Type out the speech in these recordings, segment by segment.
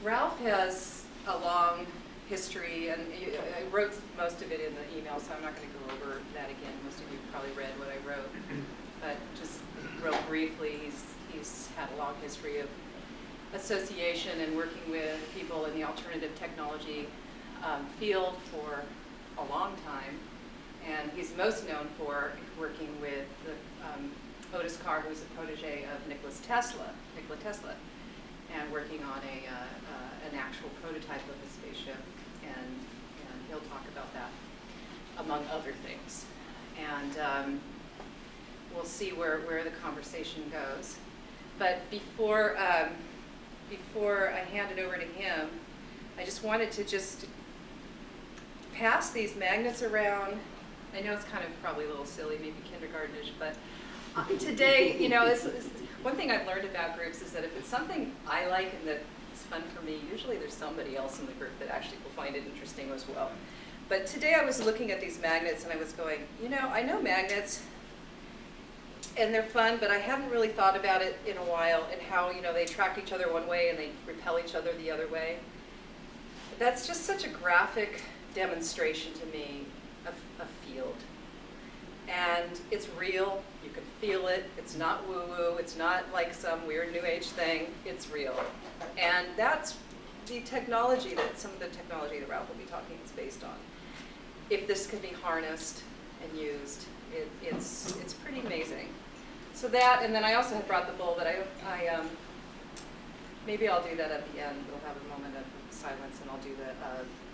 Ralph has a long history, and I wrote most of it in the email, so I'm not going to go over that again. Most of you probably read what I wrote, but just real briefly, he's had a long history of association and working with people in the alternative technology field for a long time, and he's most known for working with Otis Carr, who's a protege of Nikola Tesla, and working on an actual prototype of a spaceship, and he'll talk about that, among other things. And we'll see where the conversation goes. But before I hand it over to him, I just wanted to just pass these magnets around. I know it's kind of probably a little silly, maybe kindergartenish, but today, one thing I've learned about groups is that if it's something I like and that is fun for me, usually there's somebody else in the group that actually will find it interesting as well. But today I was looking at these magnets and I was going, I know magnets and they're fun, but I haven't really thought about it in a while, and how, they attract each other one way and they repel each other the other way. That's just such a graphic demonstration to me of a field. And it's real, you can feel it, it's not woo-woo, it's not like some weird new age thing, it's real. And that's the technology some of the technology that Ralph will be talking is based on. If this can be harnessed and used, it's pretty amazing. So that, and then I also had brought the bowl, but I maybe I'll do that at the end. We'll have a moment of silence, and I'll do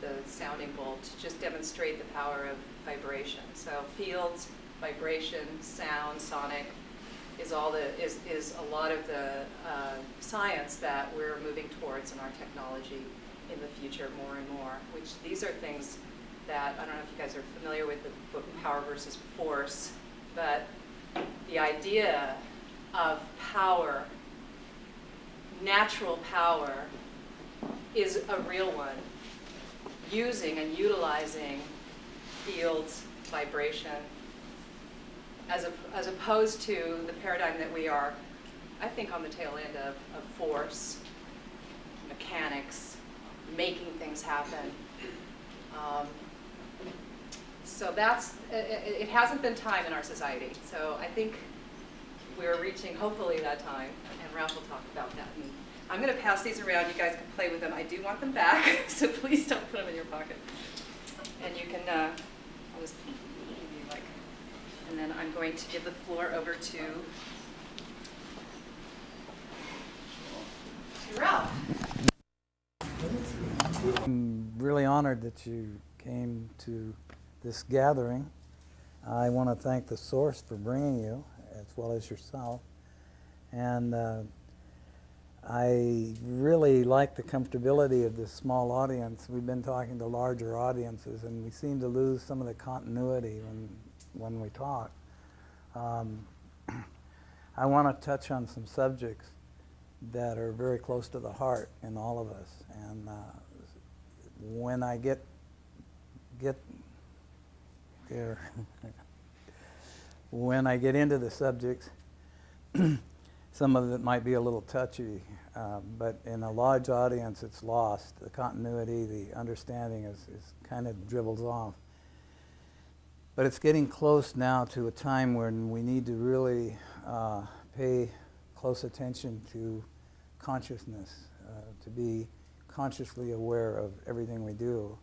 the sounding bowl to just demonstrate the power of vibration. So fields, vibration, sound, sonic is a lot of the science that we're moving towards in our technology in the future more and more. Which these are things that, I don't know if you guys are familiar with the book Power versus Force, but the idea of power, natural power, is a real one. Using and utilizing fields, vibration, as opposed to the paradigm that we are, I think, on the tail end of force, mechanics, making things happen. So it hasn't been time in our society. So I think we're reaching, hopefully, that time, and Ralph will talk about that. And I'm going to pass these around. You guys can play with them. I do want them back, so please don't put them in your pocket. And you can, I'll just give you and then I'm going to give the floor over to Ralph. I'm really honored that you came to this gathering. I want to thank the Source for bringing you, as well as yourself. And I really like the comfortability of this small audience. We've been talking to larger audiences, and we seem to lose some of the continuity when we talk. I want to touch on some subjects that are very close to the heart in all of us. And when I get there, when I get into the subjects, some of it might be a little touchy, but in a large audience it's lost. The continuity, the understanding is kind of dribbles off. But it's getting close now to a time when we need to really pay close attention to consciousness, to be consciously aware of everything we do.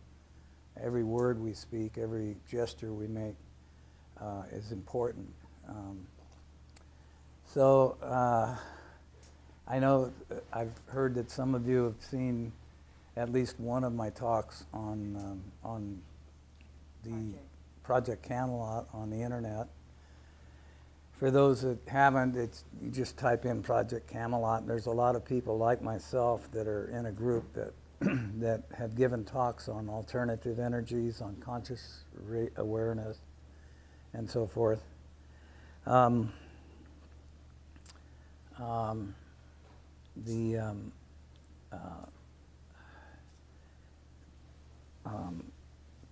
Every word we speak, every gesture we make is important. So I know I've heard that some of you have seen at least one of my talks on the Project Camelot on the internet. For those that haven't, you just type in Project Camelot, and there's a lot of people like myself that are in a group that that have given talks on alternative energies, on conscious awareness, and so forth.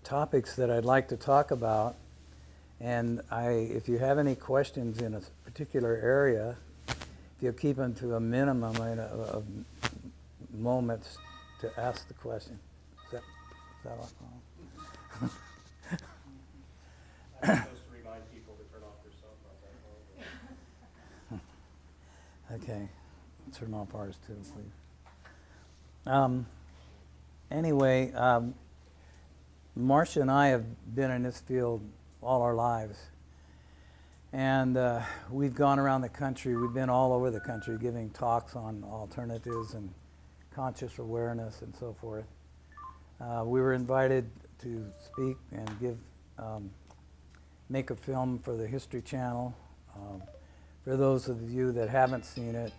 Topics that I'd like to talk about, and if you have any questions in a particular area, if you keep them to a minimum of moments to ask the question. Is that all? I'm supposed to remind people to turn off their cell phones. Okay, turn off ours too, please. Anyway, Marcia and I have been in this field all our lives. And we've gone around the country. We've been all over the country giving talks on alternatives and conscious awareness and so forth. We were invited to speak and make a film for the History Channel. For those of you that haven't seen it,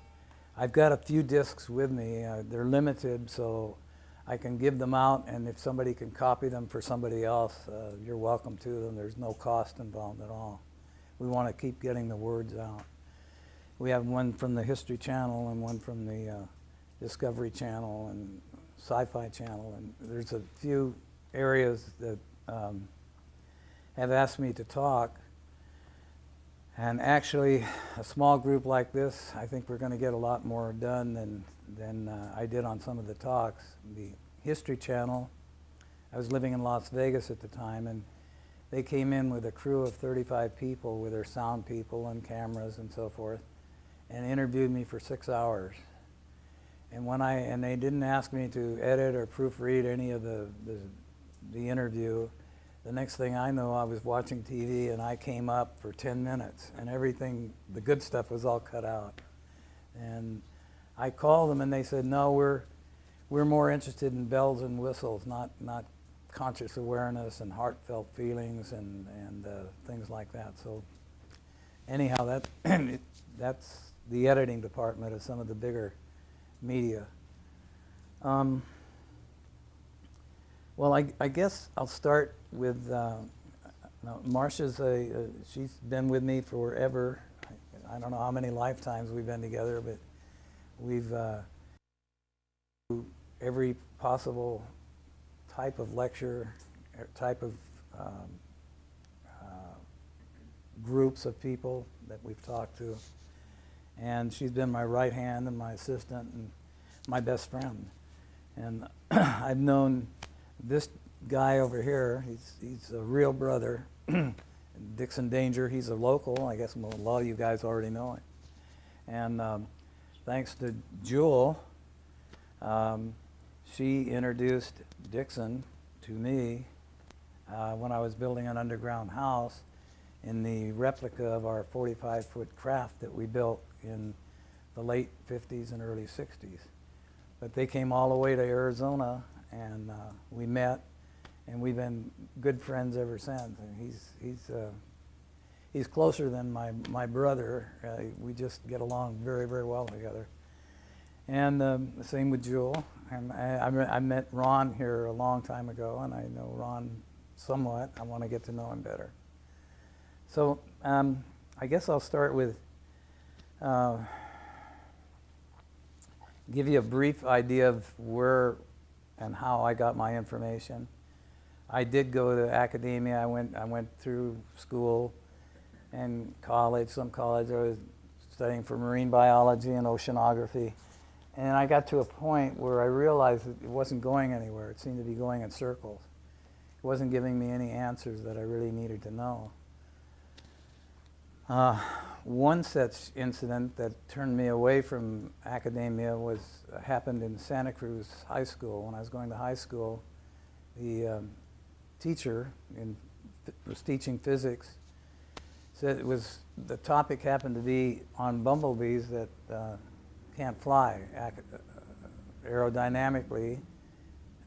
I've got a few discs with me. They're limited, so I can give them out, and if somebody can copy them for somebody else, you're welcome to them. There's no cost involved at all. We want to keep getting the words out. We have one from the History Channel and one from the Discovery Channel and Sci-Fi Channel, and there's a few areas that have asked me to talk. And actually, a small group like this, I think we're going to get a lot more done than I did on some of the talks. The History Channel, I was living in Las Vegas at the time, and they came in with a crew of 35 people with their sound people and cameras and so forth, and interviewed me for 6 hours. And they didn't ask me to edit or proofread any of the interview. The next thing I know, I was watching TV and I came up for 10 minutes and everything, the good stuff was all cut out. And I called them and they said, no, we're more interested in bells and whistles, not conscious awareness and heartfelt feelings and things like that. So anyhow, that's the editing department of some of the bigger media. Well, I guess I'll start with Marcia's she's been with me forever. I don't know how many lifetimes we've been together, but we've every possible type of lecture, type of groups of people that we've talked to. And she's been my right hand and my assistant and my best friend. And I've known this guy over here, he's a real brother, Dixon Danger. He's a local. I guess a lot of you guys already know him. And thanks to Jewel, she introduced Dixon to me when I was building an underground house in the replica of our 45-foot craft that we built in the late 50s and early 60s. But they came all the way to Arizona, and we met, and we've been good friends ever since. And he's closer than my brother. We just get along very, very well together. And the same with Jewel. And I met Ron here a long time ago, and I know Ron somewhat. I want to get to know him better. So I guess I'll start with give you a brief idea of where and how I got my information. I did go to academia. I went through school and college. Some college I was studying for marine biology and oceanography. And I got to a point where I realized that it wasn't going anywhere. It seemed to be going in circles. It wasn't giving me any answers that I really needed to know. One such incident that turned me away from academia happened in Santa Cruz High School. When I was going to high school, the teacher was teaching physics. Said the topic happened to be on bumblebees that can't fly. Aerodynamically,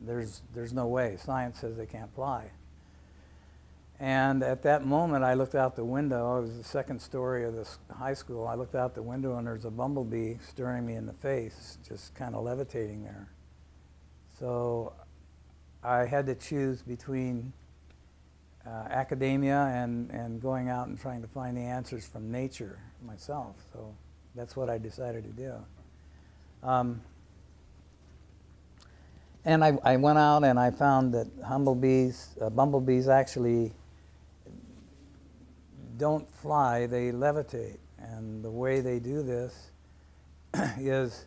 there's no way. Science says they can't fly. And at that moment, I looked out the window. It was the second story of this high school. I looked out the window, and there's a bumblebee staring me in the face, just kind of levitating there. So I had to choose between academia and going out and trying to find the answers from nature myself. So that's what I decided to do. And I went out and I found that bumblebees actually don't fly, they levitate. And the way they do this is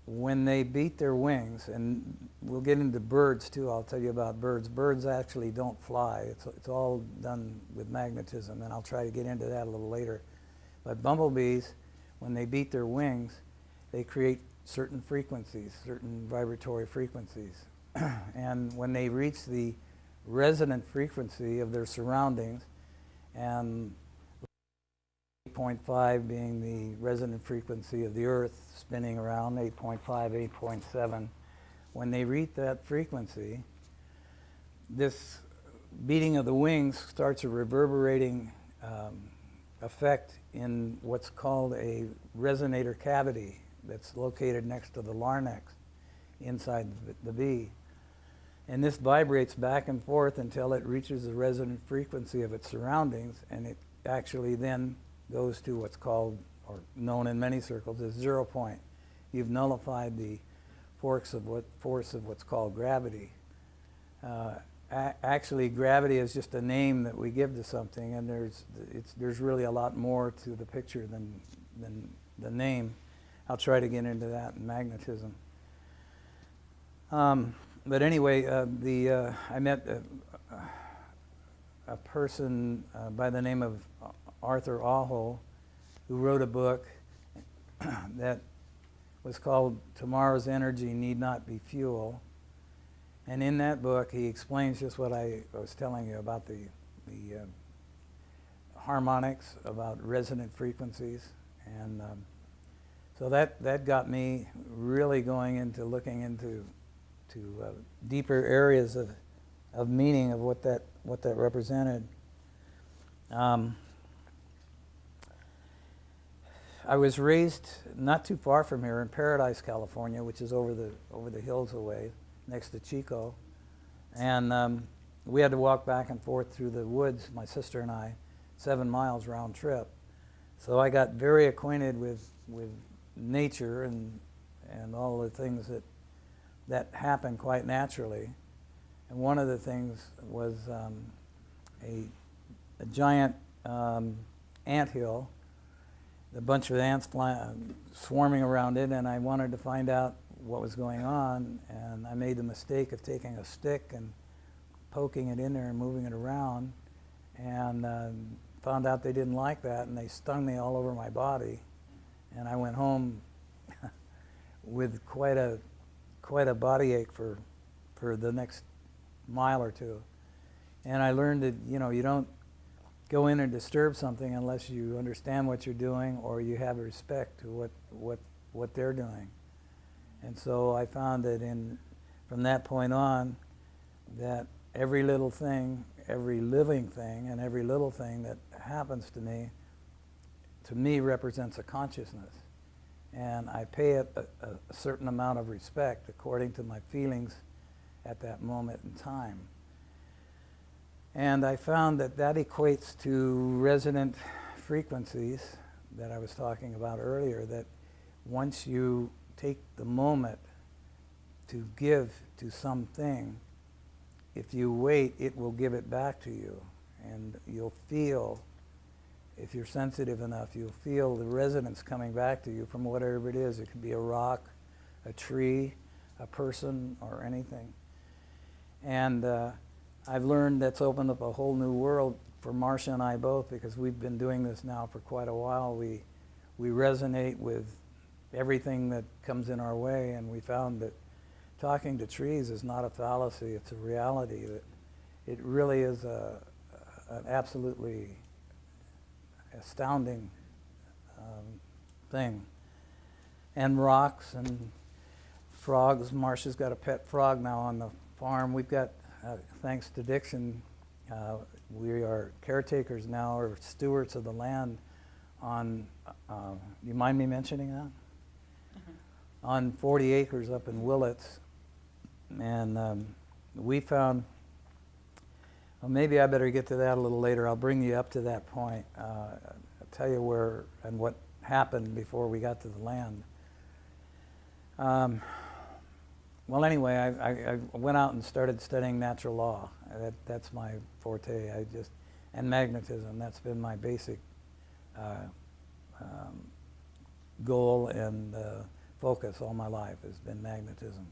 when they beat their wings, and we'll get into birds too, I'll tell you about birds. Birds actually don't fly. It's all done with magnetism, and I'll try to get into that a little later. But bumblebees, when they beat their wings, they create certain frequencies, certain vibratory frequencies. And when they reach the resonant frequency of their surroundings, and 8.5 being the resonant frequency of the Earth spinning around, 8.5, 8.7. When they reach that frequency, this beating of the wings starts a reverberating effect in what's called a resonator cavity that's located next to the larynx inside the bee. And this vibrates back and forth until it reaches the resonant frequency of its surroundings, and it actually then goes to what's called, or known in many circles, as 0 point. You've nullified the force of what's called gravity. Actually, gravity is just a name that we give to something, and there's really a lot more to the picture than the name. I'll try to get into that in magnetism. But anyway, I met a person by the name of Arthur Aho, who wrote a book that was called Tomorrow's Energy Need Not Be Fuel. And in that book, he explains just what I was telling you about the harmonics, about resonant frequencies. And so that got me really going into looking into deeper areas of meaning of what that represented. I was raised not too far from here in Paradise, California, which is over the hills away, next to Chico, and we had to walk back and forth through the woods, my sister and I, 7 miles round trip. So I got very acquainted with nature and all the things that happen quite naturally. And one of the things was a giant anthill, a bunch of ants swarming around it, and I wanted to find out what was going on, and I made the mistake of taking a stick and poking it in there and moving it around, and found out they didn't like that, and they stung me all over my body, and I went home with quite a body ache for the next mile or two. And I learned that you don't go in and disturb something unless you understand what you're doing or you have respect to what they're doing. And so I found that from that point on, that every little thing, every living thing, and every little thing that happens to me represents a consciousness. And I pay it a certain amount of respect according to my feelings at that moment in time. And I found that equates to resonant frequencies that I was talking about earlier, that once you take the moment to give to something, if you wait, it will give it back to you. And you'll feel, if you're sensitive enough, you'll feel the resonance coming back to you from whatever it is. It could be a rock, a tree, a person, or anything. And I've learned that's opened up a whole new world for Marcia and I both, because we've been doing this now for quite a while. We resonate with everything that comes in our way, and we found that talking to trees is not a fallacy, it's a reality. That it really is an absolutely astounding thing. And rocks and frogs. Marcia's got a pet frog now on the farm. We've got, thanks to Dixon, we are caretakers now, or stewards of the land on, you mind me mentioning that? Mm-hmm. On 40 acres up in Willits. And we found, well, maybe I better get to that a little later. I'll bring you up to that point. I'll tell you where and what happened before we got to the land. Well, anyway, I went out and started studying natural law. That's my forte. And magnetism. That's been my basic goal and focus all my life has been magnetism.